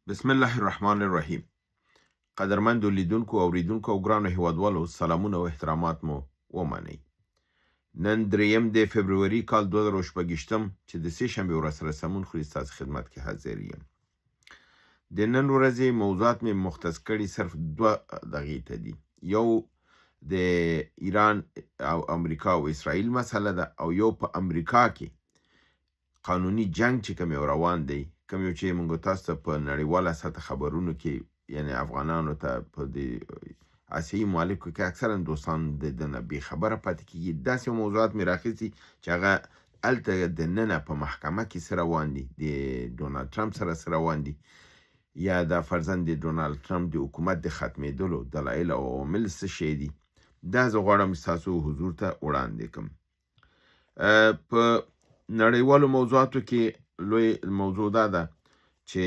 بسم الله الرحمن الرحیم. قدرمندو لیدونکو او اوریدونکو او ګرانو هیوادوالو، سلامونه او احترامات مو ومنئ. نن 3 د فبروري کال 2026 چې د سې شنبې ورځ سره سمون خوري ستاسو خدمت کې حاضر یم. د نن ورځې موضوعات مې مختص کړي صرف 2 دقیقې ته دي. یو د ایران او امریکا او اسرائیل مسله ده، او یو په امریکا کې قانوني جنگ چې کوم روان دی، کوم یو چې موږ تاسو ته په نړیواله سطح خبرونو کې، یعنی افغانانو ته په د آسیایي ممالکو کې اکثرا دوستان د دنه بې خبره پاتې کېږي. داسې موضوعات مې راخیستي چې هغه هلته دننه په محکمه کې څه روان دي، د ډونالډ ټرمپ سره څه روان دي، یا د فرضاً د ډونالډ ټرمپ د حکومت د ختمېدلو دلایل او عوامل څه شی دي. دا زه غواړم ستاسو حضور ته وړاندې کړم. په نړیوالو موضوعاتو کې لوی موضوع دا ده چې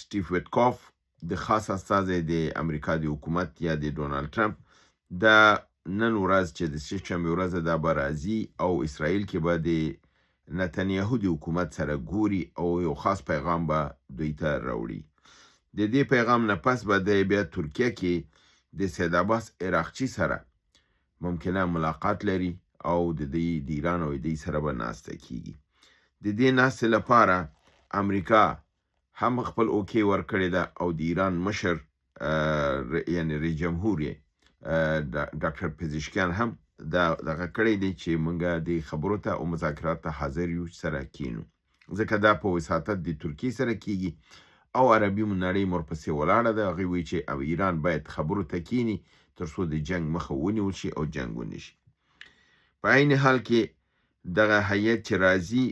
سټیف ویټکاف د خاص استازی د امریکا د حکومت یا د ډونالډ ټرمپ د نن ورځ چې د سې شنبې ورځ دا به راځي او اسرائیل کې به د نتنیاهو د حکومت سره ګوري او یو خاص پیغام به دوی ته راوړي. د دې پیغام نه پس به د بیا ترکیه کې د سید عباس عراقچي سره ممکنه ملاقات لري او د ایران او د سره به ناسته کیږي. د دې ناستې لپاره امریکا هم خپل اوکې ورکړی ده او د ایران مشر یعنی رئیس جمهور ډاکټر پزشکیان هم دغه کړی دی چې موږ د خبرو ته او مذاکرات ته حاضر یو سره کینو، ځکه دا په وساطت د ترکیې سره کیږي او عربي نړۍ ورپسې ولاړه ده. هغوی وایي چې او ایران باید خبرو ته کینی تر څو د جنگ مخه ونیول شي او جنگ ونشي. په عین حال کې دغه هیئت چې راځي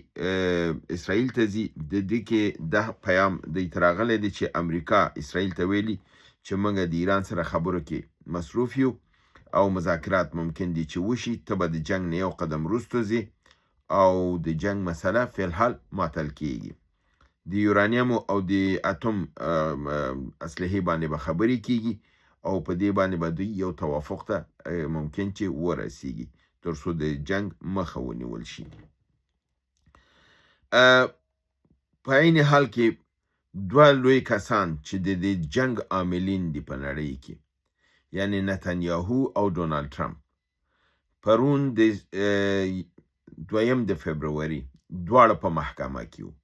اسرائیل ته ځي، د دې کې دا پیام دوی ته راغلی دی چې امریکا اسرائیل ته ویلي چې موږ د ایران سره خبرو کې مصروف یو او مذاکرات ممکن دي چې وشي، ته به د جنگ نه یو قدم وروسته ځي او د جنگ مسله فی الحال معطل کیږي. د یورانیم او د اتم اسلحې باندې به خبرې کیږي او په دې باندې به دوی یو توافق ته ممکن چې ورسیږي تر څو د جنگ مخه ونیول شي. په عین حال کې 2 لوی کسان چې د جنگ عاملین دي په نړۍ کې، یعنی نتنیاهو او ډونالډ ټرمپ، پرون د 2 د فبروري دواړه په محکمه کې وو.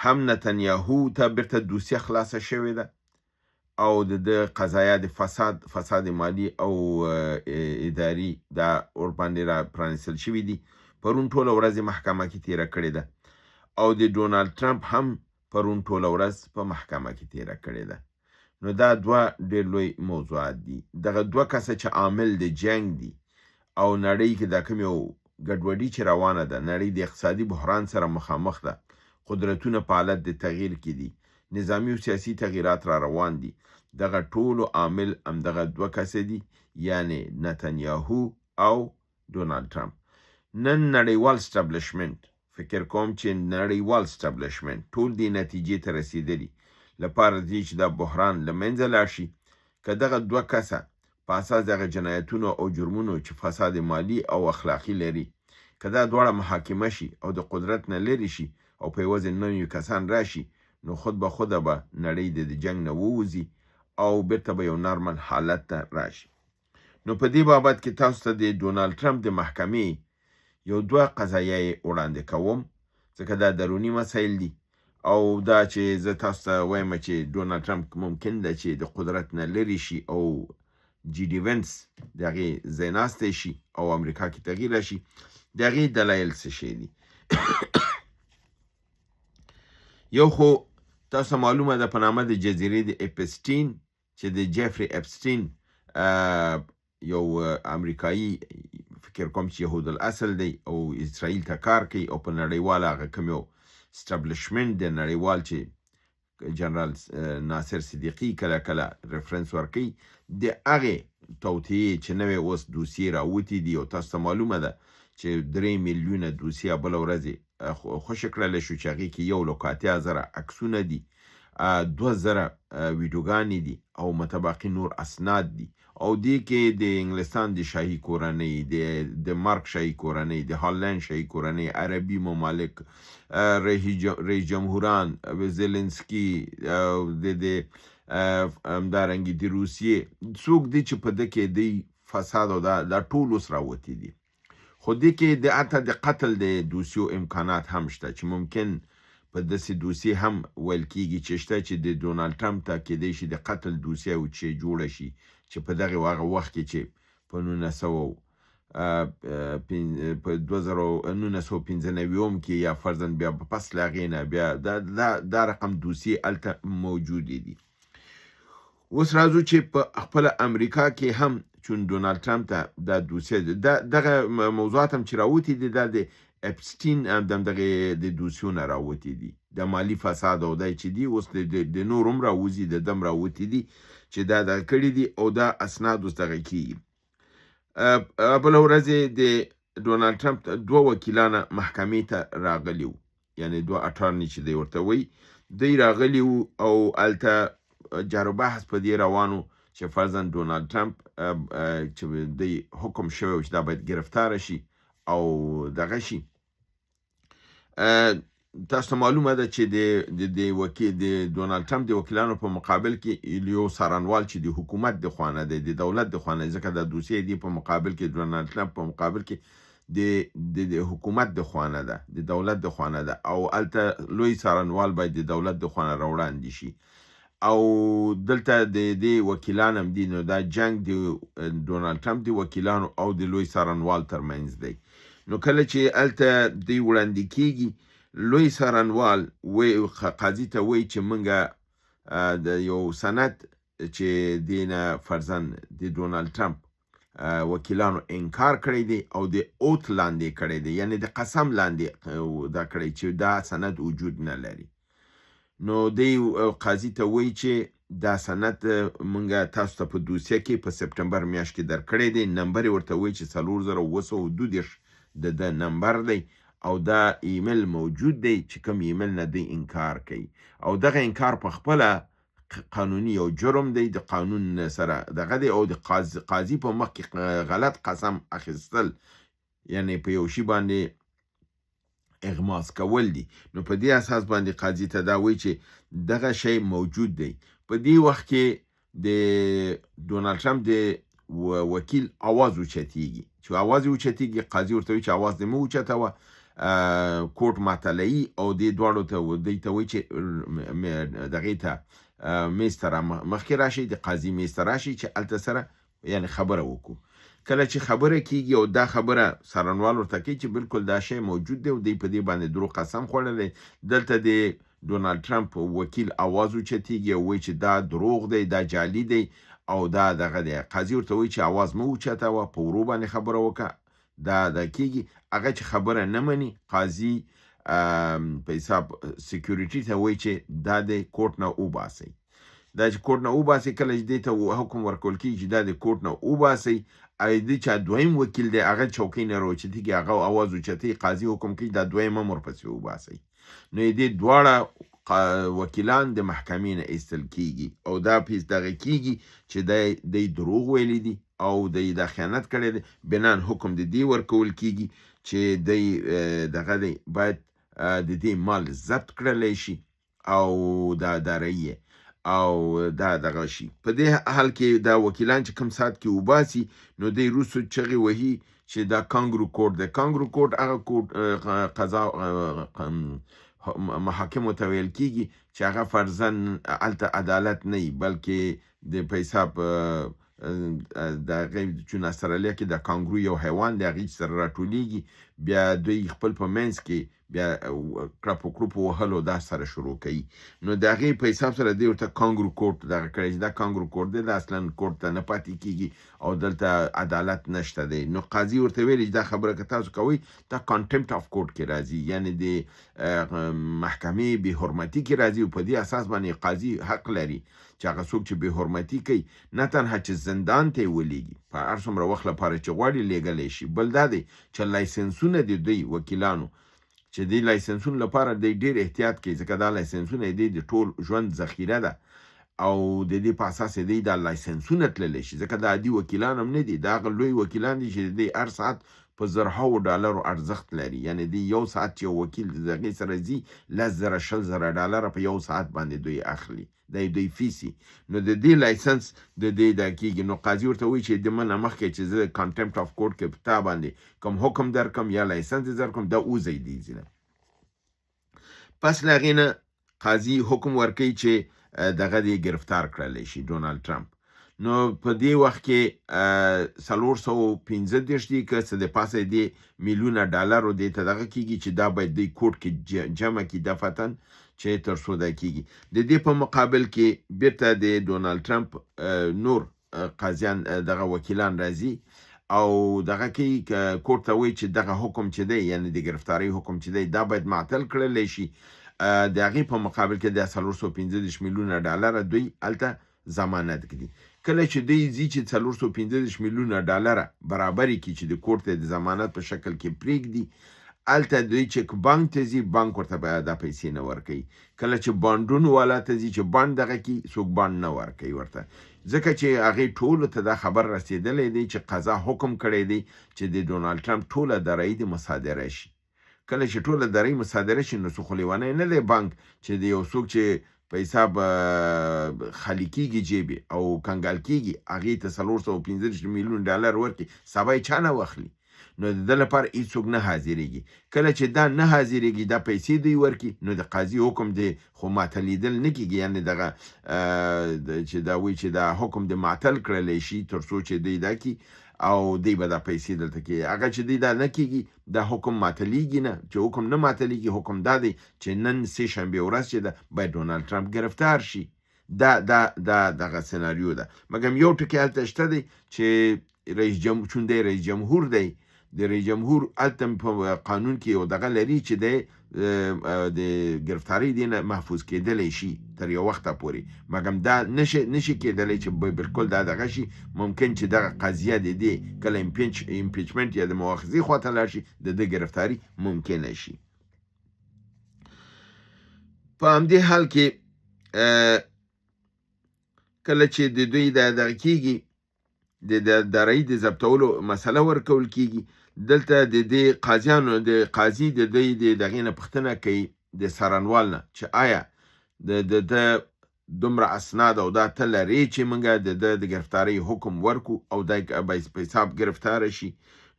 هم نتنیاهو ته بیرته دوسیه خلاصه شوې ده او د قضایا د فساد مالی او اداري دا ورباندې را پرانیستل شوي دي. پرون ټوله ورځ محکمه کې تیره کړې ده او د ډونالډ ټرمپ هم پرون ټوله ورځ په محکمه کې تیره کړې ده. نو دا 2 ډېر لوی موضوعات دي. دغه 2 کسه چې عامل د جنگ دي او نړۍ کې دا کوم یو ګډوډي چې روانه ده، نړۍ د اقتصادي بحران سره مخامخ ده، قدرتونه په حالت د تغییر کې دي، نظامی او سیاسي تغییرات را روان دي. دغه ټولو عامل همدغه 2 کسه دي، یعنی نتنیاهو او ډونالډ ټرمپ. نن نړیوال اسټابلیشمنت، فکر کوم چې نړیوال اسټابلیشمنت ټول دې نتیجې ته رسیدلی لپاره دی چې دا بحران له منځه لاړ شي. که دغه 2 کسه په اساس دغه جنایتونو او جرمونو چې فساد مالی او اخلاقی لري، که دا دواړه محاکمه شي او د قدرت نه لري شي او په یوازې 9 کسان راشي، نو خود به خوده به نړۍ د جنگ نه ووځي او بیرته به یو نارمل حالت ته راشي. نو په دې بابت کې تاسو ته د ډونالډ ټرمپ د محکمې یو 2 قضایې وړاندې کوم، ځکه دا درونی مسایل دي او دا چې زه تاسو ته وایم چې ډونالډ ټرمپ ممکن ده چې د قدرت نه لري شي او جی ډي وینس دغه زیناسته شي او امریکا کې تغییر راشي، دغه دلایل څه شي دي. یو خو تاسو معلومه ده په نامه د جزیرې د اپسټین چې د جیفری اپسټین یو امریکایي، فکر کوم چې یهود الاصل دی او اسرائیل ته کار کوي او په نړیواله هغه کوم یو اسټابلیشمنت د نړیوال چې جنرال ناصر صدیقي کله کله ریفرنس ورکوي، د هغې توطیې چې نوې اوس دوسیې راوتې دي او تاسو ته معلومه ده چې 3 میلیونه دوسیه بله ورځې خوشې کړلی شو چې هغې کې 1,80,000 عکسونه دي 2000 ویډیوګانې دي او متباقي نور اسناد دي او دې کې د انګلستان د شاهي کورنۍ د مارک شاهي کورنۍ د هالند شاهي کورنۍ عربي ممالک رئیس جمهوران زيلنسکي د همدارنګه د روسیې څوک دي چې په دې کې د فساد او د ټول اوس راوتی دي خو دې کې د حتی د قتل د دوسیو امکانات هم شته چې ممکن په داسې دوسیې هم ویل کېږي چې شته چې د ډونالډ ټرمپ ته کېدای شي د قتل دوسیه چې جوړه شي چې په دغه وخت کې چې په 1995 کې یا فرضاً بیا پس له هغې نه بیا دا رقم دوسیې هلته موجودې دي اوس راځو چې په خپله امریکا کې هم چون ډونالډ ټرمپ ته دا دوسیه دغه موضوعات هم چې راوتي دي دا د اپسټین دغه د دوسیونه راوتي دي د مالی فساد او دای چې دي اوس د نور هم راوځي د دم راوتي دي چې دا کړي دي او دا اسناد اوس دغه کیږي بله ورځ د ډونالډ ټرمپ دوه وکیلانه محکمې ته راغلي وو یعنی دوه اټارني چې دی ورته وایي دی راغلي وو او هلته جارو بحث په دې روانو چې فرضاً ډونالډ ټرمپ چې دی حکم شوی چې دا باید گرفتاره شي او دغه شي تاسو ته معلومه ده چې د ډونالډ ټرمپ د وکیلانو په مقابل کې یو څارنوال چې د حکومت د خوا نه دی د دولت د خوا نه ځکه د دوسیې دی په مقابل کې ډونالډ ټرمپ په مقابل کې د حکومت د خوا نه ده د دولت د خوا نه ده او هلته لوی څارنوال باید د دولت د خوا نه راوړاندې شي او دلته د دې وکیلان هم دي نو دا جنگ د ډونالډ ټرمپ د وکیلانو او د لوی څارنوال ترمنځ دی نو کله چې هلته دوی وړاندې کیږي لوی څارنوال قاضي ته وایي چې موږ د یو سند چې دینه فرضاً د ډونالډ ټرمپ وکیلانو انکار کړی دی او د اوت لاندې کړی دی یعنی د قسم لاندې دا کړی چې دا سند وجود نه لري نو دی قاضي ته وایي چې دا سند موږ تاسو ته په دوسیه کې په سپټمبر میاشت کې درکړی دی نمبر یې ورته وایي چې 4932 د نمبر دی او دا ایمیل موجود دی چې کوم ایمیل نه دی انکار کوي او دغه انکار په خپله قانوني یو جرم دی د قانون سره دغه دی او د قاضي په مخ کې غلط قسم اخیستل یعنی په یو شي باندې اغماس کول دي نو په دې اساس باندې قاضي ته دا وایي چې دغه شی موجود دی په دې وخت کې د ډونالډ ټرمپ د وکیل اواز اوچتیږي چې اواز اوچتیږي قاضي ورته وایي چې اواز دې مه اوچتوه کوټ ماته او دې دواړو ته دوی ته وایي چې دغې ته میز ته مخکې راشي د قاضي میز ته راشي چې هلته سره یعنی خبره وکړو کله چې خبره کیږي او دا خبره څارنوال ورته کوي چې بالکل دا شی موجود دی او دوی په دې باندې دروغ قسم خوړلی دلته د ډونالډ ټرمپ وکیل اواز اوچتیږي او وایي چې دا دروغ دی دا جعلي دی او دا دغه دی قاضي ورته وایي چې اواز مه اوچتوه په ورو باندې خبره وکړه دا کیږي هغه چې خبره نه مني قاضي په حساب سکیوریټي ته وایي چې دا د کوټ نه وباسئ دا چې کوټ نه وباسئ کله چې دې ته حکم ورکول کېږي چې دا د کوټ نه وباسئ د چا دویم وکیل دی هغه چوکۍ نه راوچتېږي هغه اواز اوچتوي قاضي حکم کوي دا دویم هم ورپسې وباسئ نو دې دواړه وکیلان د محکمې نه ایستل کېږي او دا دغه کېږي چې دی دروغ ویلی دي او د خیانت کړی دی بنان حکم د دې ورکول کېږي چې دی دغه دی باید د دې مال ضبط کړلی شي او دا دارایي او دا دغه شي په دې حال کې دا وکیلان چې کوم ساعت کې وباسي نو دی روسو چغې وهي چې دا کانګرو کوډ دی کانګرو کوډ هغه کوډ قضا محاکمو ته ویل کېږي چې هغه فرضاً هلته عدالت نه وي بلکې د په حساب د هغې چون استرالیا کې د کانګرو یو حیوان د هغې سره راټولیږي بیا دوی خپل په منځ کې بیا کړپو کړپو وهلو دا سره شروع کوي نو د هغې په حساب سره دی ورته کانګرو کوډ دغه کړی چې دا کانګرو کوډ دی دا اصلا کوډ ته نه پاتې کېږي او دلته عدالت نشته دی نو قاضي ورته ویلي چې دا خبره که تاسو کوئ دا کانټمپټ اف کوډ کې راځي یعنی د محکمې بې حرمتي کې راځي او په دې اساس باندې قاضي حق لري چې هغه څوک چې بې حرمتي کوي نه تنها چې زندان ته یې ولیږي په هر څومره وخت لپاره چې غواړي لیږلی شي بل دا دی چې لایسنسونه د دوی وکیلانو چې د لایسنسونو لپاره د ډیر احتیاط کوي ځکه دا لایسنسونه د ټول ژوند ذخیره ده او د دې په اساس دی دا لایسنسونه تللی شي ځکه دا عادي وکیلان هم نه دي دا هغه لوی وکیلان دي چې د هر ساعت په زرهاو ډالرو ارزښت لري یعنی د یو ساعت چې وکیل د هغې سره ځي 10,000 ډالره په یو ساعت باندې دوی اخلي د دوی فیسي نو د دې لایسنس د دې دا کېږي نو قاضي ورته وایي چې د منه مخکې چې زه کانټمپټ اف کورټ کې په تا باندې کوم حکم درکم یا لایسنس درکم دا وځئ دې ځینه پس له هغې نه قاضي حکم ورکوي چې دغه دې گرفتار کړلی شي ډونالد ټرمپ نو په دې وخت کې 415 دي که څه د پاسه دې میلیونه ډالرو دې ته دغه کېږي چې دا باید دې کوټ کې جمع کړي دفتن چې تر څو دا کېږي د دې په مقابل کې بیرته د ډونالد ټرمپ نور قاضیان دغه وکیلان راځي او دغه کې کوټ ته وایي چې دغه حکم چې دی یعنی د گرفتاری حکم چې دی دا باید معطل کړلی شي د هغې په مقابل کې د 415 میلیونه ډالره دوی هلته ضمانت کړي کله چې دوی ځي چې 415 میلیونه ډالره برابرې کړي چې د کورټ ته د ضمانت په شکل کې پرېږدي هلته دوی چې بانک ته ځي بانک ورته دا پیسې نه ورکوي کله چې بانډونو والا ته ځي چې بانډ دغه کړي څوک بانډ نه ورکوي ورته ځکه چې هغې ټولو ته دا خبر رسېدلی دی چې قضا حکم کړی دی چې د ډونالد ټرمپ ټوله درایي د مصادره شي کله چې ټوله درایي مصادره شي نو څه خو لیونی نه دی بانک چې د یو څوک چې په حساب خالي کېږي جیبې او کنګال کېږي هغې ته 415 میلیون ډالر ورکړي سبا یې چا نه واخلي نو د ده لپاره هېڅوک نه حاضرېږي کله چې دا نه حاضرېږي دا پیسې دوی ورکړي نو د قاضي حکم دی خو معطلېدل نه کېږي یعنې دغه چې دا وایي چې دا حکم د معطل کړلی شي تر څو چې دوی دا کړي او دی به دا پیسې دلته کې هغه چې دی دا نه کېږي دا حکم ماتلیږي نه چې حکم نه ماتلیږي حکم دا دی چې نن سې شنبې ورځ چې ده باید ډونالد ټرمپ گرفتار شي دا دغه سناریو ده مګم یو ټکي هلته شته دی چې چون دی رئیس جمهور دی د رئیس جمهور هلته په قانون کې یو دغه لري چې دی د گرفتاری دی نه محفوظ کېدلی شي تر یو وخته پورې مګم دا نشي کېدلی چې بالکل دا دغه شي ممکن چې دغه قضیه د دې کله امپیچمنټ یا د مؤاخذې خواته لاړ شي د ده گرفتاری ممکنه شي په همدې حال کې کله چې د دوی دغه کېږي د درایي د ضبطولو مسله ورکول کېږي دلته د دې قاضیانو د قاضي د دوی د دغې نه پوښتنه کوي د څارنوال نه چې آیا د دومره اسناد او دا ته لرې چې موږ د گرفتارۍ حکم ورکو او دا په حساب گرفتاره شي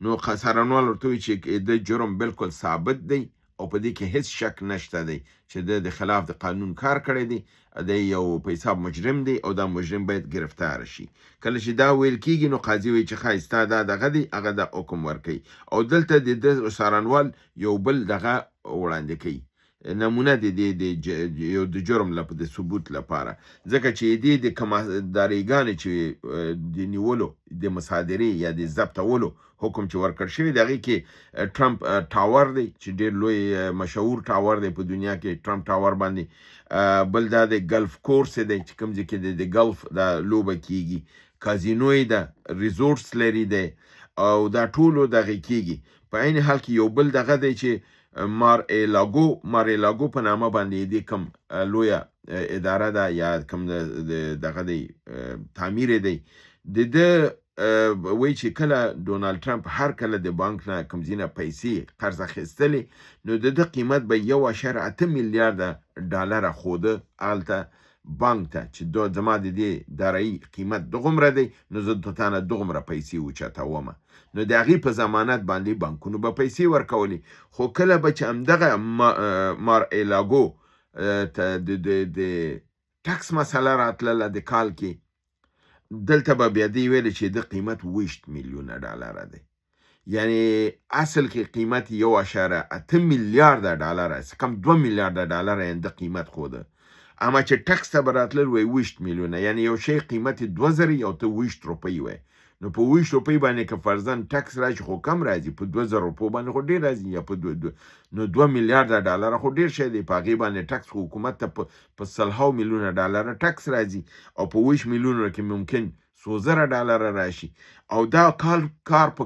نو څارنوال ورته وایي چې د جرم بالکل ثابت دی او په دې کې هیڅ شک نشته دی چې د خلاف د قانون کار کړی دی د یو په حساب مجرم دی او دا مجرم باید گرفتار شي کله چې دا ویل کېږي نو قاضي وایي چې ښایسته دا دغه دی هغه د حکم ورکوي او دلته د څارنوال یو بل دغه وړاندې کوي نمونه د جرم د ثبوت لپاره ځکه چې دې د کمالداريګانې چې د نیولو د مصادرې یا د ضبطولو حکم چې ورکړ شوی د هغې کې ټرمپ ټاور دی چې ډېر لوی مشهور ټاور دی په دنیا کې ټرمپ ټاور باندې بل دا د ګلف کورس دی چې کوم ځای کې د ګلف دا لوبه کېږي کازینو یې ده ریزورټس لري دی او دا ټولو دغې کېږي په عین حال کې یو بل دغه دی چې مار ایلاګو په نامه باندې د کوم لویه اداره ده یا کوم دغه دی تعمیر دی د وایي چې کله ډونالد ټرمپ هر کله د بانک نه کوم ځینه پیسې قرض اخیستلې نو د ده قیمت به 1.8 میلیارده ډالره خوده هلته بانک ته چې زما د دې درایي قیمت دغومره دی نو زه تا نه دغومره پیسې اوچتومه نو د هغې په ضمانت باندې بانکونو به پیسې ورکولې خو کله به چې همدغه مار ایلاګو د ټکس مسله راتلله د کال کې دلته به بیا دی ویل چې د قیمت 20 میلیونه ډالره دی یعنی اصل کې قیمت 1.8 میلیارده ډالره کم 2 میلیارده ډالره یې د قیمت خوده اما چې ټکس ته به راتلل وی 20 میلیونه یعنی یو شی قیمت 2000 او ته 20 روپۍ وی نو په 20 روپۍ باندې که فرضاً ټکس راشي خو کم راځي په 2000 روپو باندې خو ډېر راځي یا په نو 2 میلیارده ډالره خو ډېر شی دی په هغې باندې ټکس خو حکومت ته په 100 میلیونه ډالره ټکس راځي او په 20 میلیونو کې ممکن 100,000 ډالره راشي او دا کار په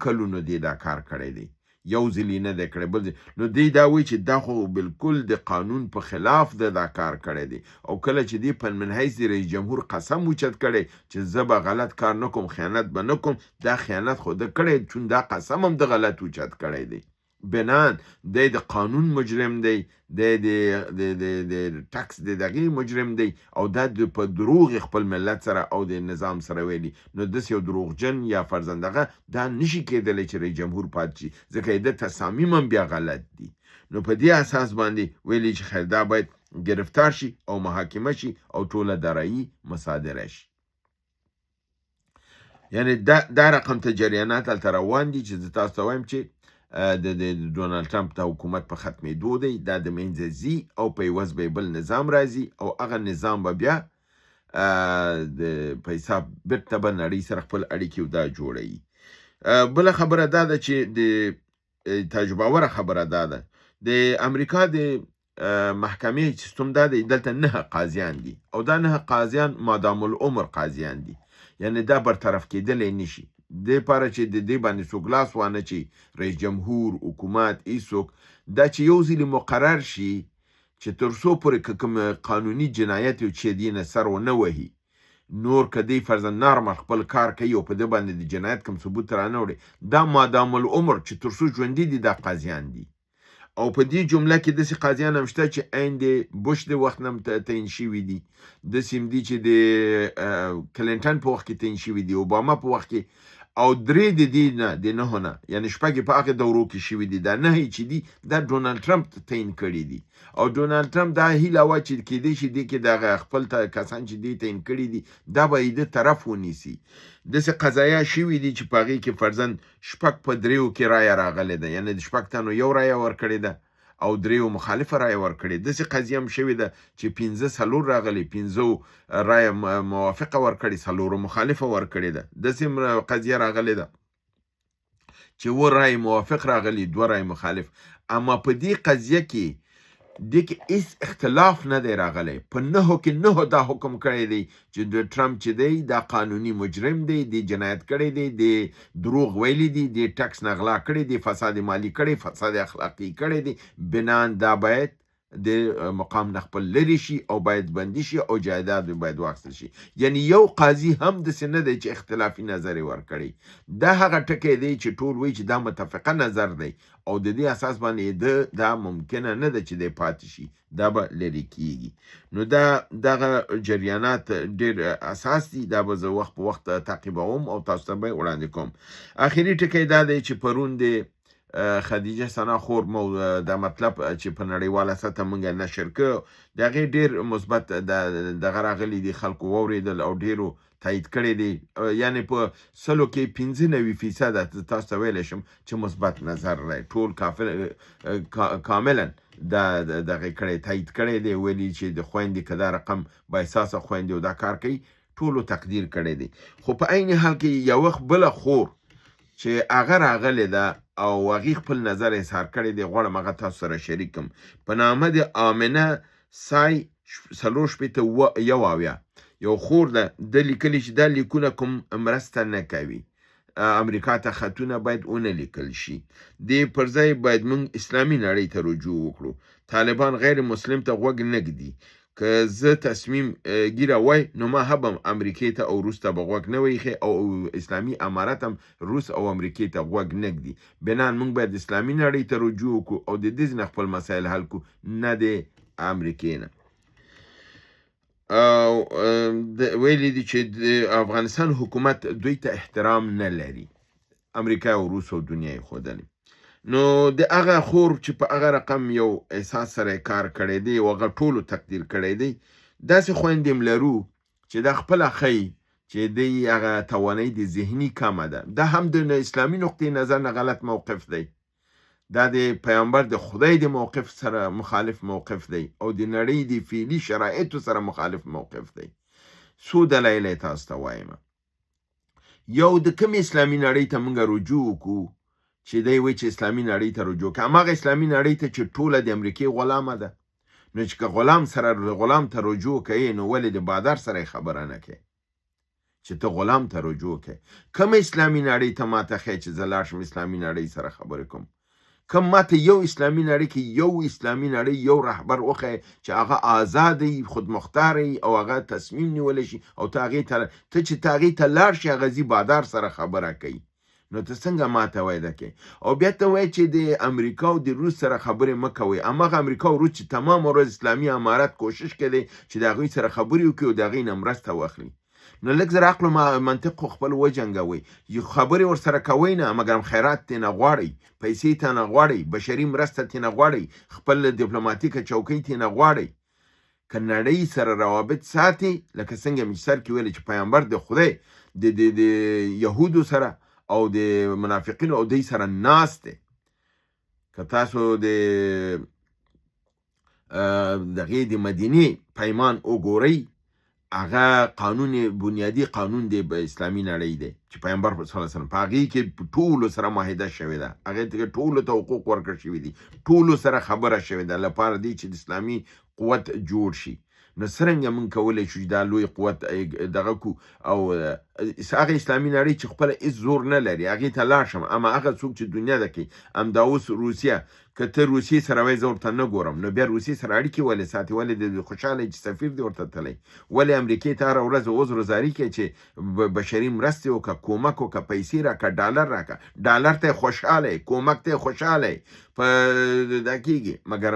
کلونو دی دا کار کړی دی یو ځلې نه دی کړی بل نو دی دا وایي چې دا خو بالکل د قانون په خلاف ده دا کار کړی دی او کله چې دی په من حیث د رئیس جمهور قسم اوچت کړی چې زه به غلط کار نه کوم خیانت به نه کوم دا خیانت خو ده کړی چون دا قسم هم د غلط اوچت کړی دی بنان دی د قانون مجرم دی د ټکس د دغې مجرم دی او دا په دروغ خپل ملت سره او د نظام سره ویلي نو داسې یو دروغجن یا فرزندغه دا نشي کېدلی چې رئیس جمهور پاتې شي ځکه د تصامیم هم بیا غلط دي نو په دې اساس باندې ویلي چې خیر دا باید گرفتار شي او محاکمه شي او ټوله دارایی مصادره شي یعنی دا رقم ته جریانات هلته روان دي چې زه تاسو ته وایم چې د ډونالد ټرمپ د حکومت په ختمېدو دی دا د منځه ځي او په عوض به بل نظام راځي او هغه نظام به بیا په حساب بیرته به نړۍ سره خپل اړیکې دا جوړوي بله خبره دا ده چې د تجربهوره خبره دا ده د امریکا د محکمې سیستم دا دی دلته 9 قاضیان دي او دا 9 قاضیان مادام العمر قاضیان دي یعنی دا برطرف کېدلی نشي د لپاره چې د دې باندې څوک لاس وانه چې رئیس جمهور حکومت هیڅوک دا چې یو ځلې مقرر شي چې تر څو پورې کوم قانوني جنایت یو چې دی نه سر ونه وهي نور که دی فرضاً نارمل خپل کار کوي او په دې باندې د جنایت کوم ثبوت رانه وړي دا مادام العمر چې تر څو ژوندي دي دا قاضیان دي او په دې جمله کې داسې قاضیان هم شته چې عین د بوش د وخت نه تعیین شوي دي داسې هم دي چې د کلینټن په وخت کې تعیین شوي دي اوباما په وخت کې او 3 د دې نه د 9 نه یعنی شپږ په هغه دورو کې شوي دي دا 9 چې دي دا ډونالد ټرمپ تعیین کړي دي او ډونالد ټرمپ دا هیله وه چې کېدای شي دې کې دغه خپل کسان چې دې تعیین کړي دي دا به یې د طرف ونیسي داسې قضایه شوي دي چې په هغې کې فرضاً شپږ په 3 کې رایه راغلی ده یعنی د شپږ تنو یو رایه ورکړې ده او 3 مخالفه رایه ورکړې داسې قضیه هم شوې ده چې 15 راغلي 15 رایه موافقه ورکړې 4 مخالفه ورکړې ده داسې قضیه راغلې ده چې 7 رایه موافق راغلي 2 رایه مخالف اما په دې قضیه کې هیڅ اختلاف نه دی راغلی په 9 کې 9 دا حکم کړی دی چې د ټرمپ چې دی دا قانوني مجرم دی د جنایت کړی دی د دروغ ویلی دی د ټکس نغلا کړی دی فساد مالی کړی فساد اخلاقی کړی دی بنان دا باید د مقام نه خپل لرې شي او باید بندي شي او جایداد باید واخیستل شي یعنی یو قاضي هم داسې نه دی چې اختلافي نظر یې ورکړی دا هغه ټکی دی چې ټول وایي چې دا متفقه نظر دی او د دې اساس باندې دا ممکنه نه ده چې دی پاتې شي دا به لرې کیږي نو دغه جریانات ډېر اساس دي دا به زه وخت په وخت تعقیبوم او تاسو ته به وړاندې کوم اخري ټکی دا دی چې پرون د خدیجه ثنا خور مو دا مطلب چې په نړیواله سطح مونږ نشر کړ د هغې ډېر مثبت دغه راغلي دي خلکو واورېدل او ډېرو تایید کړی دی یعنی په 100 کې 95% تاسو ته ویلی شم چې مثبت نظر دی ټول کاملا دغه کړی تایید کړی دی ویلي چې د خویندې که دا رقم بااحساسه خویندې او دا کار کوي ټولو تقدیر کړی دی خو په عین حال کې یو وخت بله خور چې هغه راغلی ده او هغې خپل نظر اظهار کړی دی غواړم هغه تاسو سره شریک کړم په نامه د آمنه سای 471 یو خور ده د لیکلي چې دا لیکونه کوم مرسته نه کوي امریکا ته خطونه باید ونه لیکل شي دې پر ځای باید موږ اسلامي نړۍ ته رجوع وکړو طالبان غیر مسلم ته غوږ نه ږدي که زه تصمیم ګیره وای نو ما هم امریکې ته او روس ته به غوږ نه ویښی او اسلامي امارت هم روس او امریکې ته غوږ نه ږدي بنان موږ باید اسلامي نړۍ ته رجوع وکړو او د دې نه خپل مسایل حل کړو نه د امریکې نه ویلي دي چې د افغانستان حکومت دوی ته احترام نه لري امریکا او روس او دنیا یې ښودلې نو د هغه خور چې په هغه رقم یو احساس سره کار کړی دی او هغه ټولو تقدیر کړی دی داسې خویندې هم لرو چې دا خپله ښیي چې دی هغه توانایي د ذهني کمه ده دا هم د اسلامي نقطې نظر نه غلط موقف دی دا د پیغمبر د خدای د موقف سره مخالف موقف دی او د نړۍ د فعلي شرایطو سره مخالف موقف دی څو دلایل یې تاسو ته وایم یو د کوم اسلامي نړۍ ته موږ رجوع وکړو چې دی وایي چې اسلامي نړۍ ته رجوع کوي هماغه اسلامي نړۍ ته چې ټوله د امریکې غلامه ده نو چې که غلام ته رجوع کوي نو ولې د بادار سره خبره نه کوي چې ته غلام ته رجوع کوي کوم اسلامي نړۍ ته ما ته ښیي چې زه لاړ شم اسلامي نړۍ سره خبرې کوم کوم ماته یو اسلامي نړۍ کې یو اسلامي نړۍ یو رهبر وښیه چې هغه آزاد وي، خودمختار وي او هغه تصمیم نیولی شي او ته چې ته هغې ته لاړ شي هغه ځي بادار سره خبره کوي. نو ته څنګه ماته وایده کوې؟ او بیا ته وایې چې د امریکا او د روس سره خبرې مه کوئ. هماغه امریکا او روس چې تمام ورځ اسلامي امارت کوشش کوي چې د هغوی سره خبرې وکړي او د هغوی نه مرسته واخلي. نو لږ زر عقل و منطق خو خپل وجنګوئ. خبرې ورسره کوئ نه، مګر خیرات ترې نه غواړئ، پیسې ته نه غواړئ، بشري مرسته ترې نه غواړئ، خپل ډیپلوماتیکه چوکۍ ترې نه غواړئ. که نړۍ سره روابط ساتي، لکه څنګه مې سر کې ویلې چې پیغمبر د خدای د یهودو سره او د منافقینو او دوی سره ناست دی. که تاسو د دغې د مدینې پیمان وګورئ، هغه قانون بنیادي قانون دی په اسلامي نړۍ دی چې پیغمبر صلی الله علیه وسلم په هغې کې ټولو سره معاهده شوې ده، هغې ته ټولو ته حقوق ورکړل شوي دي، ټولو سره خبره شوې ده لپاره دی چې د اسلامي قوت جوړ شي. نو څرنګه موږ کولی شو چې دا لوی قوت دغه کو او هغه اسلامي نړۍ چې خپله هېڅ زور نه لري هغې ته لاړ شم. اما هغه څوک چې دنیا ده کې همدا اوس روسیه، که ته روسیې سره وایې زه ورته نه ګورم، نو بیا روسیې سره اړیکې ولې ساتي؟ ولې د خوشحاله چې سفیر دی ورته تللی؟ ولې امریکې ته هره ورځ عذرزاري کوي چې بشري مرستې وکړه، کومک وکړه، پیسې راکړه، ډالر راکړه؟ ډالر ته یې خوشحاله یې، کومک ته یې خوشحاله یې، په دا کېږي. مګر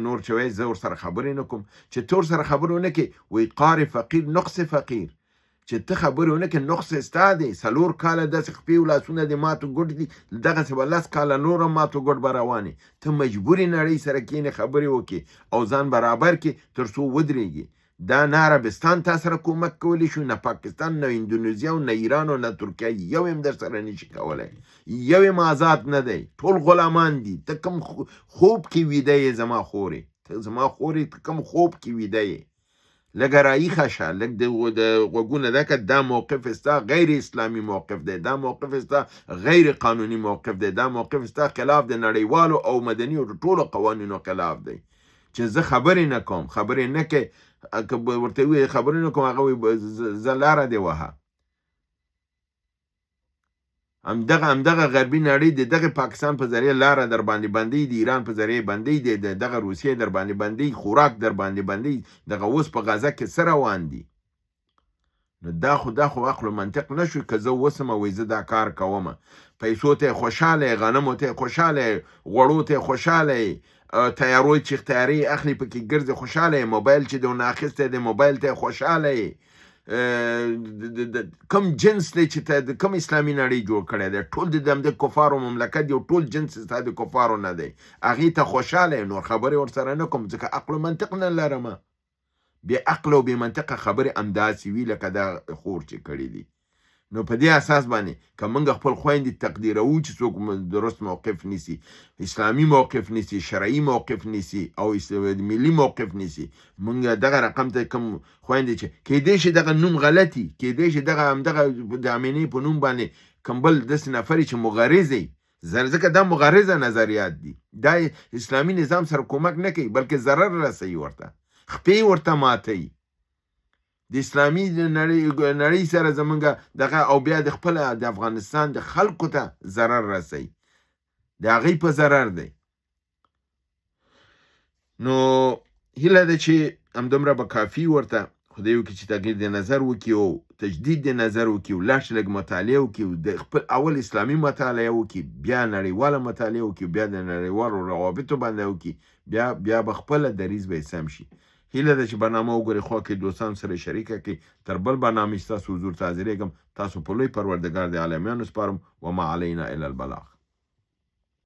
نور چې وایي زه ورسره خبرې نه کوم. چې ته ورسره خبرې ونه کړې، وایي قار فقیر نقص فقیر. چې ته خبرې ونه کړې نقص ستا دی. 4 کاله داسې خپې او لاسونه د ماتو ګوډ دي، دغسې به 10 کاله نور هم ماتو ګوډ به روانې. ته مجبورې نړۍ سره کښېنې خبرې وکړې او ځان برابر کړې تر څو ودرېږي. دا نه عربستان تا سره کومک کولی شو، نه پاکستان، نه اندونیزیا، نه ایران او نه ترکیه، یو هم در سره نشي کولی. یو هم آزاد نه دی، ټول غلامان دي. ته کوم خوب کې ویده یې زما خورې؟ ته زما خورې ته کوم خوب کې ویده یې؟ لږه رایښه شه، لږ د غوږونه ده که دا موقف ستا غیر اسلامي موقف دی، دا موقف ستا غیر قانوني موقف دی، دا موقف ستا خلاف د نړیوالو او مدني او ټولو قوانینو خلاف دی. چې زه خبرې نه کوم، خبرې نه کوې، که ورته ووایې خبرې نه کوم، هغه وایي زه لاره دې وهه. همدغه غربي نړۍ د دغه پاکستان په ذریعه لاره در باندې بندوي، د ایران په ذریعه بندوي، د دغه روسیې در باندې بندوي، خوراک در باندې بندوي. دغه اوس په غزه کې څه روان دي؟ نو دا خو عقل و منطق نه شو که زه اوسم وایي زه دا کار کومه. پیسو ته یې خوشحاله یې، غنمو ته یې خوشحاله یې، غوړو ته یې خوشحاله یې، تیارو چې تیارې اخلي پکې ګرځي خوشحاله یې، موبایل چې د ونه اخیستی دی موبایل ته یې خوشحاله یې. کوم جنس دی چې ته کوم اسلامي نړۍ جوړ کړی دی؟ ټول د کفارو مملکت دی او ټول جنس ستا د کفارو نه دی. هغې ته خوشحاله یې. نور خبرې ورسره نه کوم ځکه عقل و منطق نه لرمه. بې عقل او بې منطقه خبرې همداسې وي لکه دا خور چې کړي دي. نو په دې اساس باندې که موږ خپل خویندې تقدیروو چې څوک درست موقف نیسي، اسلامي موقف نیسي، شرعي موقف نیسي او ملي موقف نیسي، موږ دغه رقم ته کوم خویندې چې کیدای شي دغه نوم غلطي، کیدای شي همدغه د امینې په نوم باندې کوم بل داسې نفر چې مغرض وي، ځکه دا مغرضه نظریات دي، دا اسلامي نظام سره کومک نه کوي بلکې ضرر رسوي، ورته خپې ورته ماتوي. د اسلامي نړۍ سره زمونږ دغه او بیا د خپل د افغانستان د خلکو ته ضرر رسوي، د هغوی په ضرر دی. نو هیله ده چې همدومره به کافي ورته خدای وکړي چې تغییر د نظر وکړي او تجدید د نظر وکړي او لاش لږ مطالعه وکړي او د خپل اول اسلامي مطالعه وکړي، بیا نړیواله مطالعه وکړي، بیا د نړیوالو روابطو باندې وکړي، بیا به خپله دریځ به یې سم شي. هیله ده چې برنامه وګورئ، خوا کې دوستانو سره شریکه کړئ. تر بل برنامې ستاسو حضور ته حاضرېږم. تاسو په لوی پروردګار د عالمیانو سپارم. وما علینا الا البلاغ.